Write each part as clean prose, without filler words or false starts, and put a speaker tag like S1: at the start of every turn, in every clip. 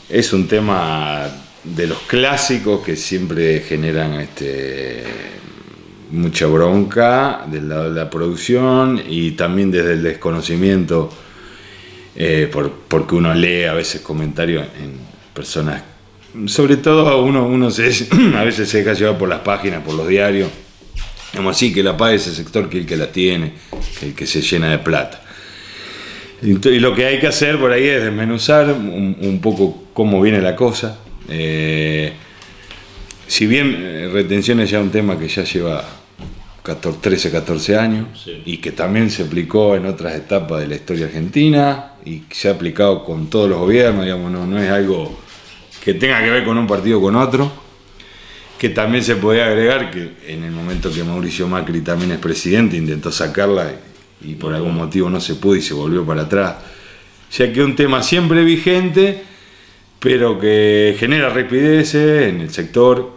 S1: es un tema de los clásicos que siempre generan mucha bronca del lado de la producción y también desde el desconocimiento, porque uno lee a veces comentarios en personas, sobre todo uno a veces se deja llevar por las páginas, por los diarios, como así que la paga ese sector que el que la tiene, que el que se llena de plata. Y lo que hay que hacer por ahí es desmenuzar un poco cómo viene la cosa. Si bien retención es ya un tema que ya lleva 13, 14 años, sí, y que también se aplicó en otras etapas de la historia argentina y se ha aplicado con todos los gobiernos, digamos, no es algo que tenga que ver con un partido o con otro, que también se podía agregar que en el momento que Mauricio Macri también es presidente intentó sacarla y por algún motivo no se pudo y se volvió para atrás, ya que es un tema siempre vigente pero que genera rispideces en el sector.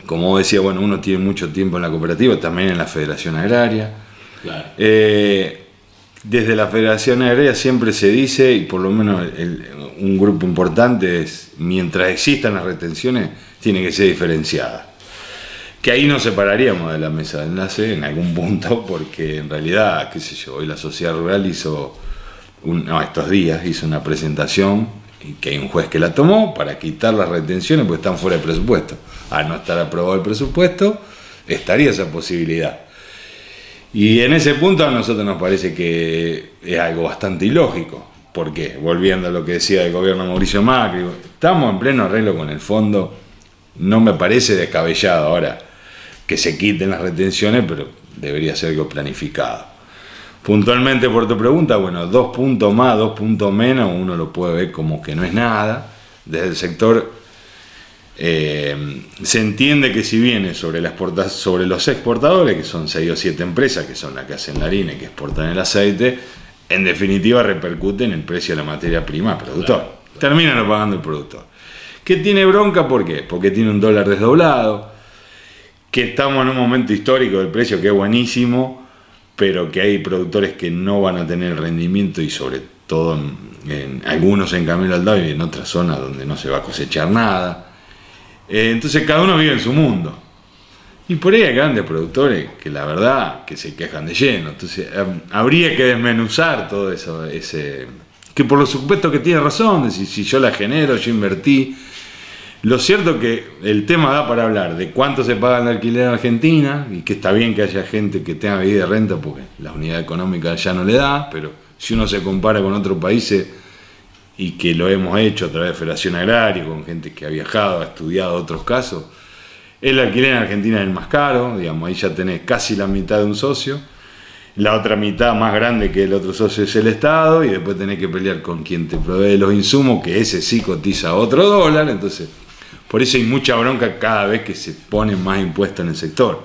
S1: Como decía, bueno, uno tiene mucho tiempo en la cooperativa, también en la Federación Agraria. Claro. Desde la Federación Agraria siempre se dice, y por lo menos un grupo importante es, mientras existan las retenciones, tiene que ser diferenciada. Que ahí nos separaríamos de la mesa de enlace en algún punto, porque en realidad, qué sé yo, hoy la Sociedad Rural estos días hizo una presentación, y que hay un juez que la tomó para quitar las retenciones porque están fuera de presupuesto. Al no estar aprobado el presupuesto, estaría esa posibilidad. Y en ese punto a nosotros nos parece que es algo bastante ilógico. ¿Por qué? Volviendo a lo que decía el gobierno de Mauricio Macri, estamos en pleno arreglo con el fondo, no me parece descabellado ahora que se quiten las retenciones, pero debería ser algo planificado. Puntualmente por tu pregunta, bueno, 2 puntos más, 2 puntos menos, uno lo puede ver como que no es nada. Desde el sector se entiende que si viene sobre los exportadores, que son 6 o 7 empresas, que son las que hacen la harina y que exportan el aceite, en definitiva repercute en el precio de la materia prima al productor. Claro. Termina pagando el productor. ¿Qué tiene bronca? ¿Por qué? Porque tiene un dólar desdoblado, que estamos en un momento histórico del precio que es buenísimo, pero que hay productores que no van a tener rendimiento y sobre todo en algunos en Camilo Aldao y en otras zonas donde no se va a cosechar nada. Entonces cada uno vive en su mundo. Y por ahí hay grandes productores que la verdad que se quejan de lleno. Entonces habría que desmenuzar todo eso, que por supuesto que tiene razón, si yo la genero, yo invertí. Lo cierto es que el tema da para hablar de cuánto se paga el alquiler en Argentina y que está bien que haya gente que tenga vida de renta porque la unidad económica ya no le da, pero si uno se compara con otros países y que lo hemos hecho a través de Federación Agraria, con gente que ha viajado, ha estudiado otros casos, el alquiler en Argentina es el más caro, digamos, ahí ya tenés casi la mitad de un socio, la otra mitad más grande que el otro socio es el Estado y después tenés que pelear con quien te provee los insumos, que ese sí cotiza otro dólar, entonces por eso hay mucha bronca cada vez que se ponen más impuestos en el sector.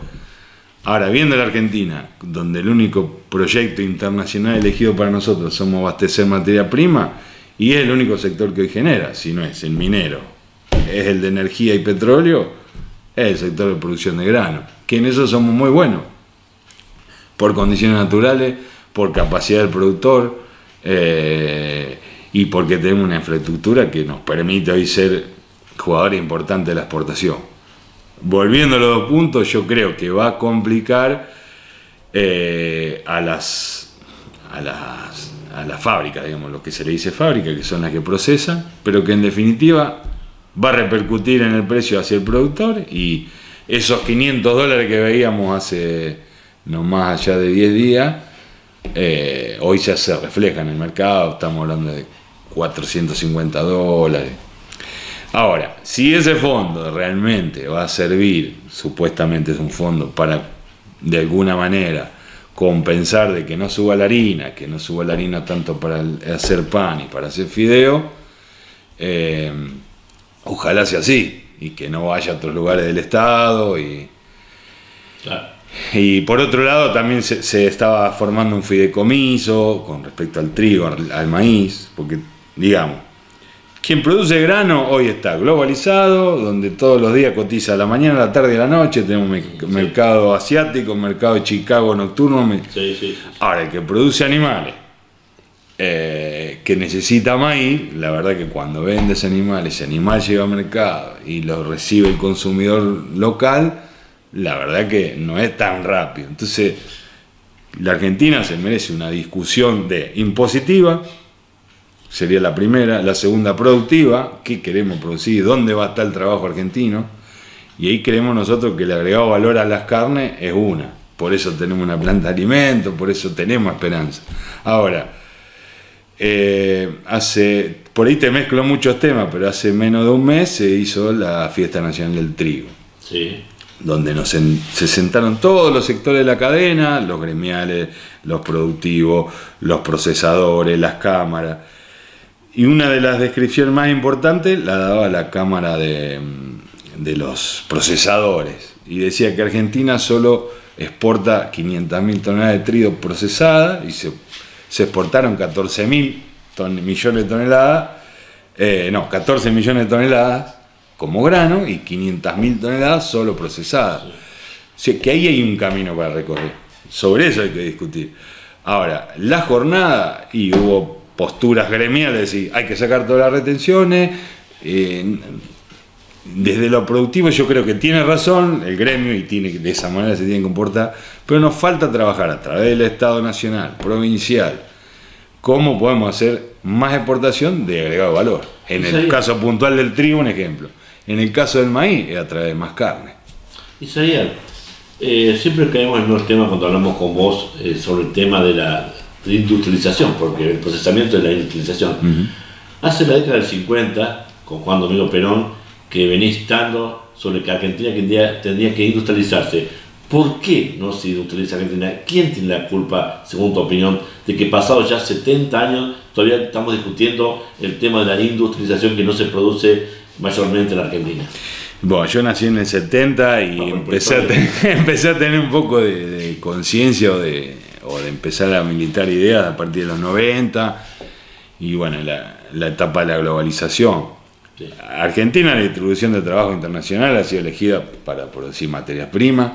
S1: Ahora, viendo la Argentina, donde el único proyecto internacional elegido para nosotros somos abastecer materia prima, y es el único sector que hoy genera, si no es el minero, es el de energía y petróleo, es el sector de producción de grano, que en eso somos muy buenos, por condiciones naturales, por capacidad del productor, y porque tenemos una infraestructura que nos permite hoy ser jugadores importantes de la exportación. Volviendo a los 2 puntos, yo creo que va a complicar a las fábricas, digamos, lo que se le dice fábrica, que son las que procesan, pero que en definitiva va a repercutir en el precio hacia el productor y esos $500 que veíamos hace no más allá de 10 días, hoy ya se refleja en el mercado, estamos hablando de $450. Ahora, si ese fondo realmente va a servir, supuestamente es un fondo para, de alguna manera, compensar de que no suba la harina tanto para hacer pan y para hacer fideo, ojalá sea así, y que no vaya a otros lugares del Estado. Claro. Y por otro lado también se estaba formando un fideicomiso con respecto al trigo, al maíz, porque, digamos, quien produce grano hoy está globalizado, donde todos los días cotiza a la mañana, a la tarde y a la noche. Tenemos mercado asiático, mercado de Chicago nocturno. Sí. Ahora, el que produce animales, que necesita maíz, la verdad que cuando vende ese animal llega al mercado y lo recibe el consumidor local, la verdad que no es tan rápido. Entonces, la Argentina se merece una discusión de impositiva, sería la primera; la segunda, productiva, qué queremos producir, dónde va a estar el trabajo argentino, y ahí creemos nosotros que el agregado valor a las carnes es una. Por eso tenemos una planta de alimentos, por eso tenemos esperanza. Ahora, por ahí te mezclo muchos temas, pero hace menos de un mes se hizo la Fiesta Nacional del Trigo.
S2: Sí.
S1: Donde se sentaron todos los sectores de la cadena, los gremiales, los productivos, los procesadores, las cámaras. Y una de las descripciones más importantes la daba la Cámara de los Procesadores. Y decía que Argentina solo exporta 500.000 toneladas de trigo procesada, y se exportaron 14 millones de toneladas, 14 millones de toneladas como grano y 500.000 toneladas solo procesadas. O sea, que ahí hay un camino para recorrer. Sobre eso hay que discutir. Ahora, la jornada, y hubo posturas gremiales, y hay que sacar todas las retenciones. Desde lo productivo yo creo que tiene razón el gremio, y de esa manera se tiene que comportar, pero nos falta trabajar a través del Estado nacional, provincial, cómo podemos hacer más exportación de agregado de valor. En el caso puntual del trigo, un ejemplo. En el caso del maíz, es a través de más carne.
S2: Isaías, siempre caemos en unos temas cuando hablamos con vos sobre el tema de la industrialización, porque el procesamiento es la industrialización. Hace la década del 50, con Juan Domingo Perón, que venís dando sobre que Argentina tendría que industrializarse. ¿Por qué no se industrializa Argentina? ¿Quién tiene la culpa, según tu opinión, de que pasados ya 70 años todavía estamos discutiendo el tema de la industrialización que no se produce mayormente en la Argentina?
S1: Bueno, yo nací en el 70 y empecé a tener un poco de conciencia o de empezar a militar ideas a partir de los 90, y bueno, la etapa de la globalización. Sí. Argentina, la distribución de trabajo internacional ha sido elegida para producir materias primas.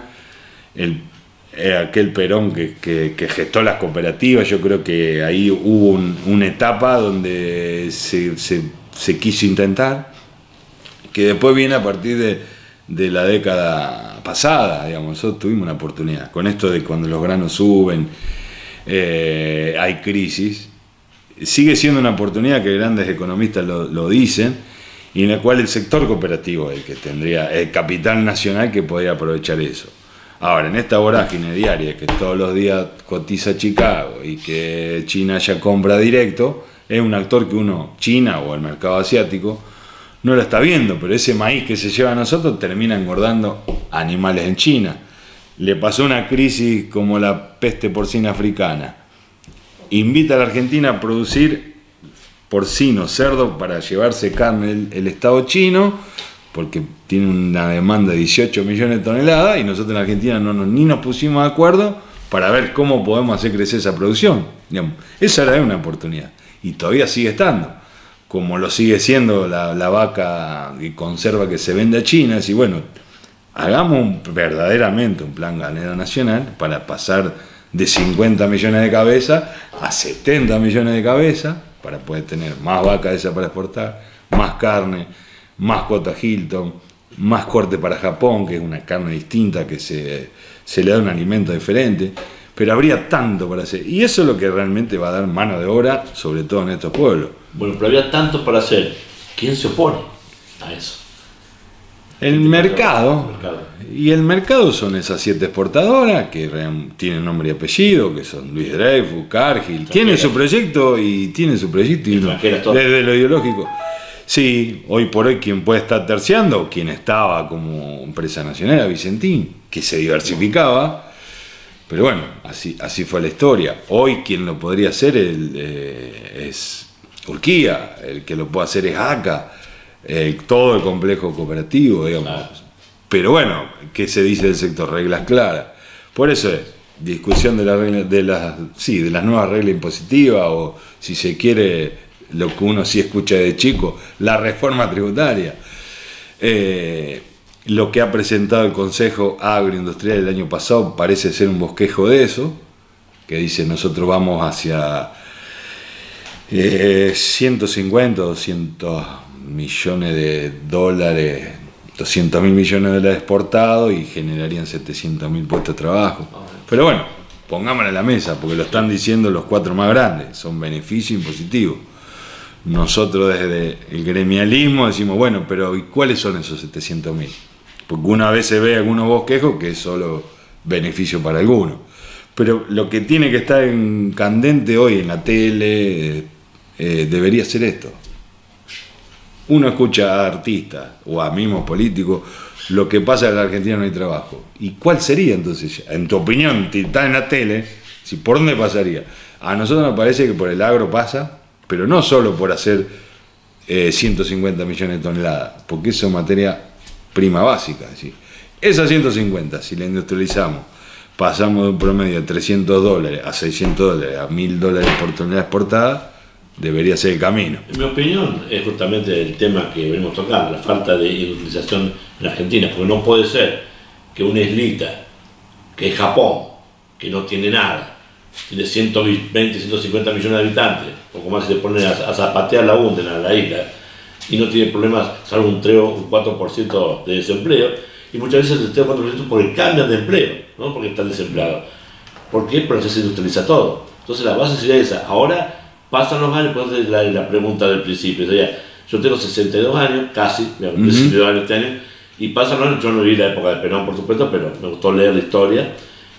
S1: Aquel Perón que gestó las cooperativas, yo creo que ahí hubo una etapa donde se quiso intentar, que después viene a partir de la década pasada, digamos. Nosotros tuvimos una oportunidad con esto de cuando los granos suben, hay crisis, sigue siendo una oportunidad que grandes economistas lo dicen, y en la cual el sector cooperativo es el que tendría el capital nacional que podría aprovechar eso. Ahora, en esta vorágine diaria que todos los días cotiza Chicago y que China ya compra directo, es un actor que China o el mercado asiático, no lo está viendo, pero ese maíz que se lleva a nosotros termina engordando animales en China. Le pasó una crisis como la peste porcina africana. Invita a la Argentina a producir porcino, cerdo, para llevarse carne el Estado chino, porque tiene una demanda de 18 millones de toneladas, y nosotros en Argentina ni nos pusimos de acuerdo para ver cómo podemos hacer crecer esa producción. Digamos, esa era una oportunidad, y todavía sigue estando, como lo sigue siendo la vaca de conserva que se vende a China. Y bueno, hagamos verdaderamente un plan ganadero nacional para pasar de 50 millones de cabezas a 70 millones de cabezas, para poder tener más vacas esas para exportar, más carne, más cuota Hilton, más corte para Japón, que es una carne distinta, que se le da un alimento diferente. Pero habría tanto para hacer, y eso es lo que realmente va a dar mano de obra, sobre todo en estos pueblos.
S2: Bueno, pero habría tanto para hacer. ¿Quién se opone a eso?
S1: El mercado. Y el mercado son esas 7 exportadoras que tienen nombre y apellido, que son Luis Dreyfus, Cargill. Tienen su proyecto y desde lo ideológico. Sí, hoy por hoy quien puede estar terciando, quien estaba como empresa nacional, era Vicentín, que se diversificaba. Pero bueno, así fue la historia. Hoy quien lo podría hacer es Urquía, el que lo puede hacer es ACA, todo el complejo cooperativo, digamos. Claro. Pero bueno, ¿qué se dice del sector? Reglas claras. Por eso es discusión de las nuevas reglas impositivas, o si se quiere, lo que uno sí escucha de chico, la reforma tributaria. Lo que ha presentado el Consejo Agroindustrial el año pasado parece ser un bosquejo de eso, que dice nosotros vamos hacia 150, 200 millones de dólares, 200 mil millones de dólares exportados y generarían 700 mil puestos de trabajo. Pero bueno, pongámoslo a la mesa, porque lo están diciendo los 4 más grandes, son beneficios impositivos. Nosotros desde el gremialismo decimos, bueno, pero ¿y cuáles son esos 700 mil? Porque una vez se ve algunos bosquejos que es solo beneficio para algunos. Pero lo que tiene que estar en candente hoy en la tele debería ser esto. Uno escucha a artistas o a mismos políticos, lo que pasa en la Argentina no hay trabajo. ¿Y cuál sería entonces? En tu opinión, si está en la tele, ¿por dónde pasaría? A nosotros nos parece que por el agro pasa, pero no solo por hacer 150 millones de toneladas, porque eso es materia prima básica. ¿Sí? Esas 150, si la industrializamos, pasamos de un promedio de $300 a $600 a $1000 por tonelada exportada, debería ser el camino.
S2: En mi opinión, es justamente el tema que venimos tocando, la falta de industrialización en Argentina, porque no puede ser que una islita, que es Japón, que no tiene nada, tiene 120, 150 millones de habitantes, poco más se le pone a zapatear la hunden a la isla, y no tiene problemas, salvo un 3 o un 4% de desempleo, y muchas veces el 3 o 4% porque cambian de empleo, no porque están desempleados. ¿Por qué? Porque se industrializa todo. Entonces la base sería esa. Ahora pasan los años, pues la pregunta del principio. O sea, yo tengo 62 años, casi, me han 62 años este año, y pasan los años, yo no viví la época de Perón, por supuesto, pero me gustó leer la historia,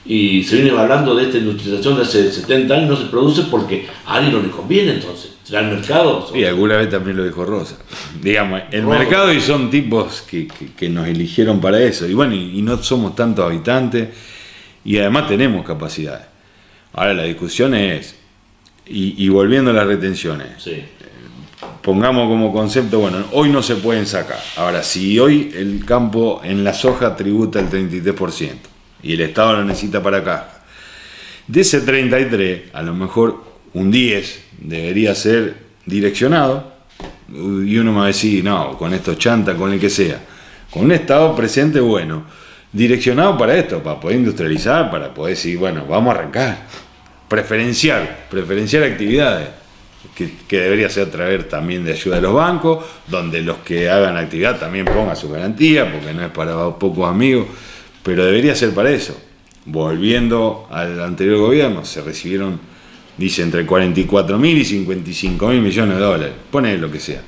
S2: y se viene hablando de esta industrialización de hace 70 años, no se produce porque a alguien no le conviene entonces. ¿Será el mercado?
S1: Y alguna vez también lo dijo Rosa. Digamos, el mercado, y son tipos que nos eligieron para eso. Y bueno, y no somos tantos habitantes, y además tenemos capacidades. Ahora la discusión es, y volviendo a las retenciones,
S2: sí.
S1: Pongamos como concepto, bueno, hoy no se pueden sacar. Ahora, si hoy el campo en la soja tributa el 33%, y el Estado lo necesita para acá, de ese 33, a lo mejor un 10 debería ser direccionado, y uno me va a decir, no, con estos chantas, con el que sea, con un Estado presente, bueno, direccionado para esto, para poder industrializar, para poder decir, bueno, vamos a arrancar, preferenciar actividades, que debería ser traer también de ayuda de los bancos, donde los que hagan actividad también pongan su garantía, porque no es para pocos amigos, pero debería ser para eso. Volviendo al anterior gobierno, se recibieron, dice, entre 44.000 y 55.000 millones de dólares, pone lo que sea.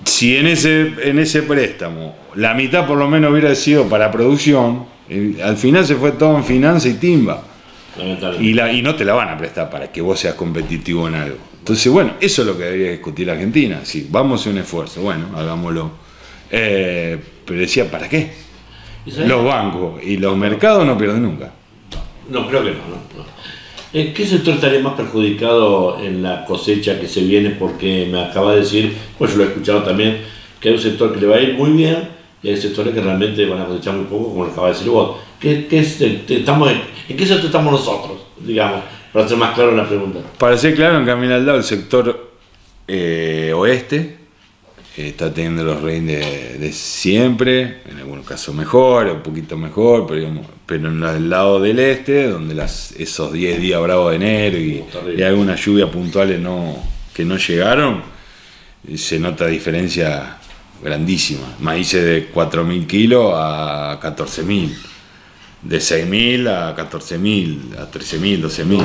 S1: Si en ese préstamo la mitad por lo menos hubiera sido para producción, al final se fue todo en finanza y timba. Y no te la van a prestar para que vos seas competitivo en algo. Entonces, bueno, eso es lo que debería discutir la Argentina. Si vamos a hacer un esfuerzo, bueno, hagámoslo. Pero decía, ¿para qué? Los bancos y los mercados no pierden nunca.
S2: No, creo que no. ¿Qué sector estaría más perjudicado en la cosecha que se viene? Porque me acaba de decir, pues yo lo he escuchado también, que hay un sector que le va a ir muy bien y hay sectores que realmente van a cosechar muy poco, como lo acaba de decir vos. ¿En qué sector estamos nosotros, digamos, para ser más claro en la pregunta?
S1: Para ser claro, en Camino al Lado, el sector oeste está teniendo los rains de siempre, en algunos casos mejor, un poquito mejor, pero en el lado del este, donde esos 10 días bravos de enero y algunas lluvias puntuales que no llegaron, se nota diferencia grandísima. Maíces de 4.000 kilos a 14.000, de 6.000 a 14.000, a 13.000, 12.000.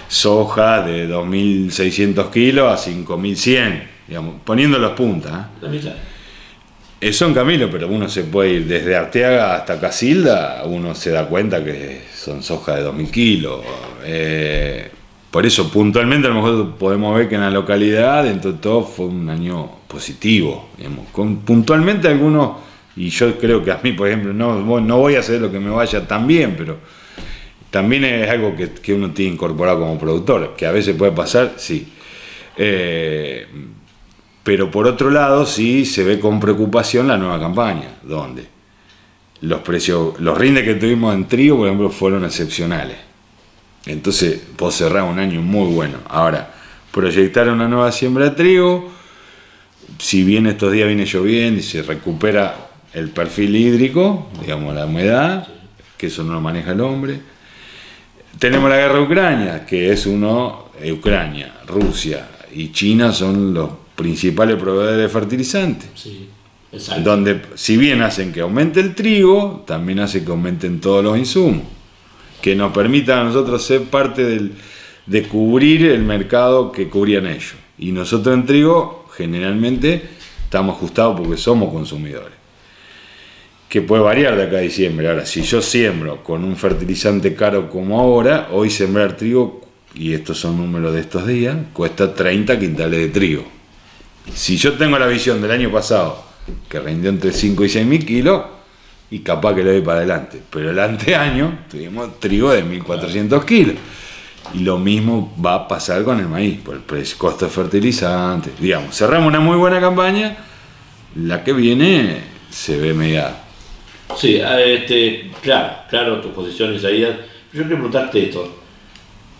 S1: Soja de 2.600 kilos a 5.100. Digamos, poniendo las puntas. Son Camilo, pero uno se puede ir desde Arteaga hasta Casilda, uno se da cuenta que son soja de 2.000 kilos. Por eso, puntualmente, a lo mejor podemos ver que en la localidad, dentro de todo, fue un año positivo. Digamos. Puntualmente, algunos, y yo creo que a mí, por ejemplo, no voy a hacer lo que me vaya tan bien, pero también es algo que uno tiene incorporado como productor, que a veces puede pasar, sí. Pero por otro lado sí se ve con preocupación la nueva campaña, donde los precios, los rindes que tuvimos en trigo, por ejemplo, fueron excepcionales. Entonces vos cerrás un año muy bueno. Ahora, proyectar una nueva siembra de trigo, si bien estos días viene lloviendo y se recupera el perfil hídrico, digamos la humedad, que eso no lo maneja el hombre, tenemos la guerra de Ucrania, que es Ucrania, Rusia y China son los principales proveedores de fertilizantes.
S2: Sí, exacto.
S1: Donde, si bien hacen que aumente el trigo, también hace que aumenten todos los insumos, que nos permitan a nosotros ser parte de cubrir el mercado que cubrían ellos. Y nosotros en trigo, generalmente, estamos ajustados porque somos consumidores. Que puede variar de acá a diciembre. Ahora, si yo siembro con un fertilizante caro como ahora, hoy sembrar trigo, y estos son números de estos días, cuesta 30 quintales de trigo. Si yo tengo la visión del año pasado, que rindió entre 5 y 6 mil kilos, y capaz que le doy para adelante. Pero el anteaño tuvimos trigo de 1.400 kilos. Y lo mismo va a pasar con el maíz, por el costo de fertilizantes. Digamos, cerramos una muy buena campaña, la que viene se ve media.
S2: Sí, claro, tus posiciones ahí. Yo quiero preguntarte esto.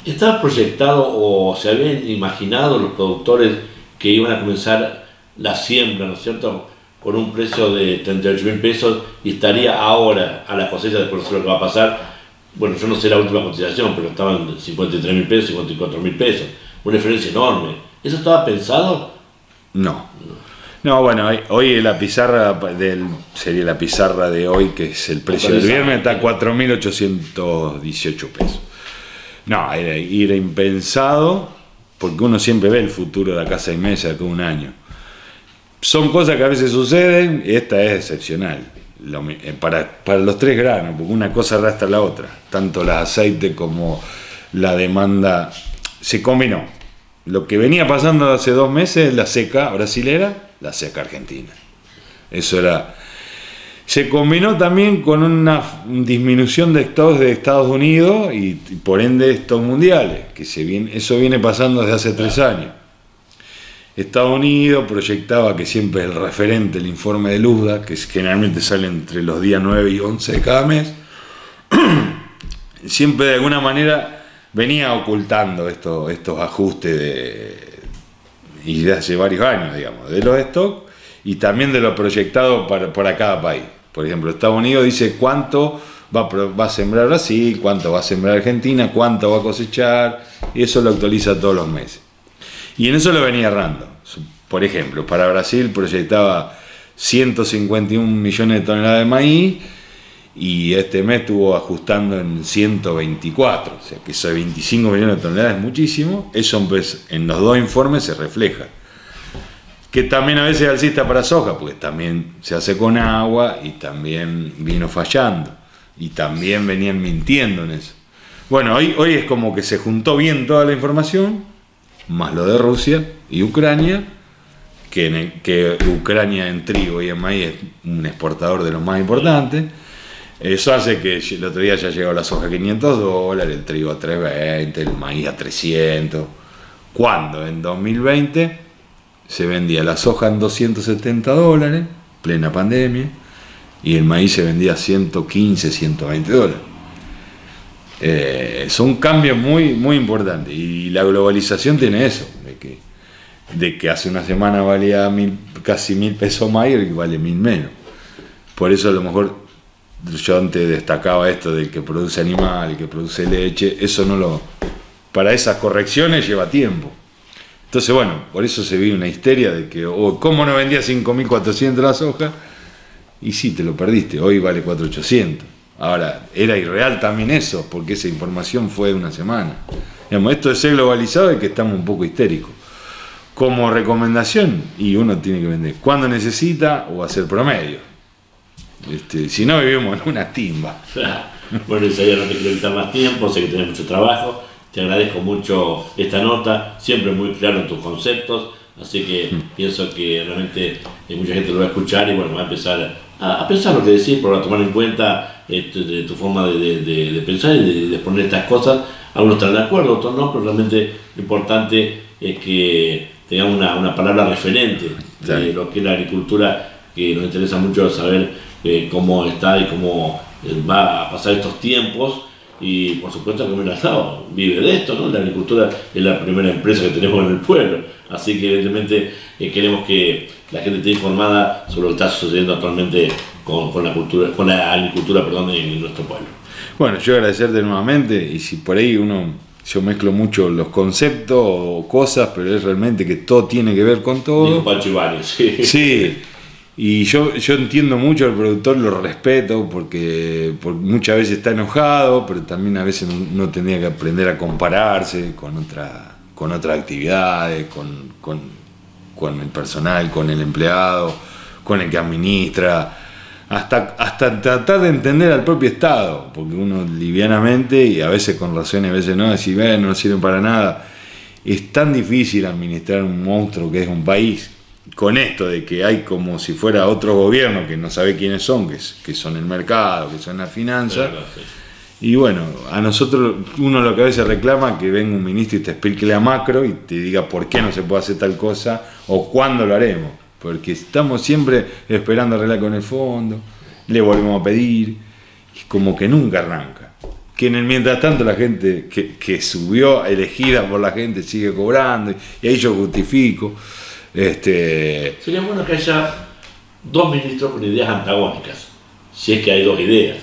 S2: ¿Estaba proyectado o se habían imaginado los productores que iban a comenzar la siembra, ¿no es cierto?, con un precio de 38 mil pesos y estaría ahora a la cosecha, después de lo que va a pasar? Bueno, yo no sé la última cotización, pero estaban 53 mil pesos, 54 mil pesos. Una diferencia enorme. ¿Eso estaba pensado?
S1: No. No, bueno, hoy la pizarra sería la pizarra de hoy, que es el precio del viernes, está a 4.818 pesos. No, era impensado, porque uno siempre ve el futuro de acá a 6 meses, de acá a un año. Son cosas que a veces suceden, esta es excepcional. Para los 3 granos, porque una cosa arrastra a la otra. Tanto las aceites como la demanda se combinó. Lo que venía pasando hace 2 meses, la seca brasilera, la seca argentina. Eso era. Se combinó también con una disminución de stocks de Estados Unidos y por ende stocks mundiales, que eso viene pasando desde hace 3 años. Estados Unidos proyectaba, que siempre es el referente, el informe de Luzda, que generalmente sale entre los días 9 y 11 de cada mes, siempre de alguna manera venía ocultando estos ajustes y de hace varios años, digamos, de los stocks y también de lo proyectado para cada país. Por ejemplo, Estados Unidos dice cuánto va a sembrar Brasil, cuánto va a sembrar Argentina, cuánto va a cosechar, y eso lo actualiza todos los meses. Y en eso lo venía errando. Por ejemplo, para Brasil proyectaba 151 millones de toneladas de maíz y este mes estuvo ajustando en 124, o sea que esos 25 millones de toneladas es muchísimo. Eso pues, en los 2 informes se refleja. Que también a veces es alcista para soja, porque también se hace con agua y también vino fallando. Y también venían mintiendo en eso. Bueno, hoy es como que se juntó bien toda la información, más lo de Rusia y Ucrania, que Ucrania en trigo y en maíz es un exportador de los más importantes. Eso hace que el otro día ya llegó la soja a $500, el trigo a 320, el maíz a 300. Cuando en 2020 se vendía la soja en $270, plena pandemia, y el maíz se vendía a 115, 120 dólares. Son cambios muy, muy importantes, y la globalización tiene eso, de que hace una semana valía casi 1.000 pesos más y vale 1.000 menos. Por eso a lo mejor yo antes destacaba esto del que produce animal, el que produce leche, eso para esas correcciones lleva tiempo. Entonces bueno, por eso se vive una histeria de que, ¿cómo no vendía 5.400 la soja? Y sí, te lo perdiste, hoy vale 4.800. Ahora, era irreal también eso, porque esa información fue de una semana. Digamos, esto de ser globalizado es que estamos un poco histéricos. Como recomendación, y uno tiene que vender cuando necesita o hacer promedio. Si no, vivimos en una timba.
S2: Bueno, Isaías, no te quiero quitar más tiempo, sé que tenés mucho trabajo. Te agradezco mucho esta nota, siempre muy claro en tus conceptos, así que pienso que realmente mucha gente lo va a escuchar y bueno, va a empezar a pensar lo que decís, pero a tomar en cuenta tu forma de pensar y de exponer estas cosas. Algunos estarán de acuerdo, otros no, pero realmente lo importante es que tengamos una palabra referente de lo que es la agricultura, que nos interesa mucho saber cómo está y cómo va a pasar estos tiempos. Y por supuesto que Comer Asado vive de esto, ¿no? La agricultura es la primera empresa que tenemos en el pueblo, así que evidentemente queremos que la gente esté informada sobre lo que está sucediendo actualmente con la agricultura en nuestro pueblo.
S1: Bueno, yo agradecerte nuevamente, y si por ahí yo mezclo mucho los conceptos o cosas, pero es realmente que todo tiene que ver con todo.
S2: Dijo Pancho Ibáñez, sí.
S1: Sí, y yo entiendo mucho al productor, lo respeto, porque muchas veces está enojado, pero también a veces uno tendría que aprender a compararse con otras actividades, con el personal, con el empleado, con el que administra. Hasta tratar de entender al propio Estado, porque uno livianamente, y a veces con razón y a veces no, decir, no sirven para nada. Es tan difícil administrar un monstruo que es un país, con esto de que hay como si fuera otro gobierno que no sabe quiénes son, que son el mercado, que son las finanzas. Y bueno, a nosotros uno lo que a veces reclama es que venga un ministro y te explique la macro y te diga por qué no se puede hacer tal cosa o cuándo lo haremos. Porque estamos siempre esperando arreglar con el fondo, le volvemos a pedir, y como que nunca arranca. Que en el mientras tanto la gente que subió, elegida por la gente, sigue cobrando, y ahí yo justifico.
S2: Sería bueno que haya dos ministros con ideas antagónicas, si es que hay dos ideas.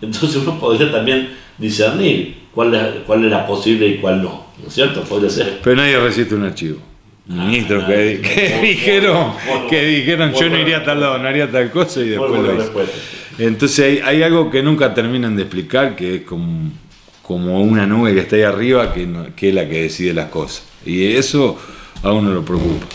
S2: Entonces uno podría también discernir cuál es la posible y cuál no, ¿no es cierto? Podría ser.
S1: Pero nadie resiste un archivo. Ministros que dijeron yo no iría a tal lado, no haría tal cosa y después lo hizo. Entonces hay algo que nunca terminan de explicar, que es como una nube que está ahí arriba, que es la que decide las cosas, y eso a uno lo preocupa.